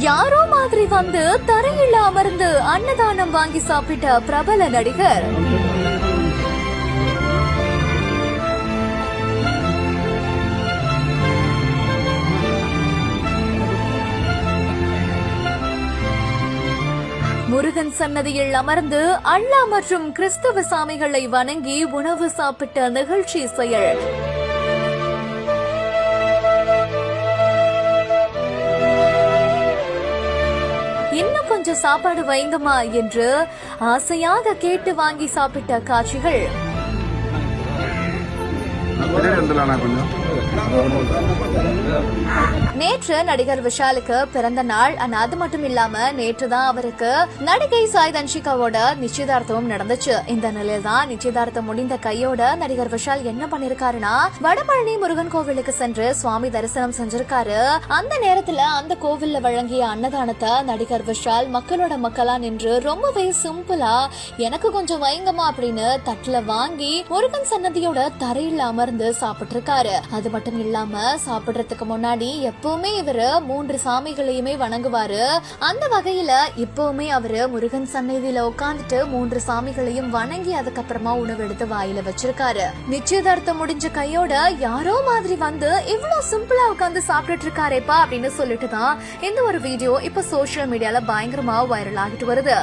யாரோ மாதிரி வந்து தரையில் அமர்ந்து அன்னதானம் வாங்கி சாப்பிட்ட பிரபல நடிகர். முருகன் சன்னதியில் அமர்ந்து அல்லாஹ் மற்றும் கிறிஸ்தவ சாமிகளை வணங்கி உணவு சாப்பிட்ட நிகழ்ச்சி செயல். இன்னும் கொஞ்சம் சாப்பாடு வைங்கம்மா என்று ஆசையாக கேட்டு வாங்கி சாப்பிட்ட காட்சிகள். நேற்று நடிகர் விஷாலுக்கு பிறந்த நாள். அது மட்டும் இல்லாம நேற்றுதான் அவருக்கு நடிகை சாய் தன்ஷிகாவோட நிச்சயதார்த்தமும் நடந்துச்சு. இந்த நிலையில தான் நிச்சயதார்த்தம் முடிந்த கையோட நடிகர் விஷால் என்ன பண்ணிருக்காருன்னா, வடபழனி முருகன் கோவிலுக்கு சென்று சுவாமி தரிசனம் செஞ்சிருக்காரு. அந்த நேரத்துல அந்த கோவில்ல வழங்கிய அன்னதானத்தை நடிகர் விஷால் மக்களோட மக்களா நின்று ரொம்பவே சிம்பிளா எனக்கு கொஞ்சம் வைங்கம்மா அப்படின்னு தட்டுல வாங்கி முருகன் சன்னதியோட தரையில் அமர்ந்து சாப்பிட்டு இருக்காரு. அது மட்டும் இல்லாம சாப்பிடுறதுக்கு முன்னாடி எப்பவுமே இவரு 3 சாமிகளையுமே வணங்குவாரு. அந்த வகையில இப்பவுமே அவரு முருகன் சன்னதியில உட்காந்துட்டு 3 சாமிகளையும் வணங்கி அதுக்கப்புறமா உணவு எடுத்து வாயில வச்சிருக்காரு. நிச்சயதார்த்தம் முடிஞ்ச கையோட யாரோ மாதிரி வந்து இவ்வளவு சிம்பிளா உட்காந்து சாப்பிட்டுட்டு இருக்காரேப்பா அப்படின்னு சொல்லிட்டு தான் இந்த ஒரு வீடியோ இப்ப சோசியல் மீடியால பயங்கரமா வைரல் ஆகிட்டு வருது.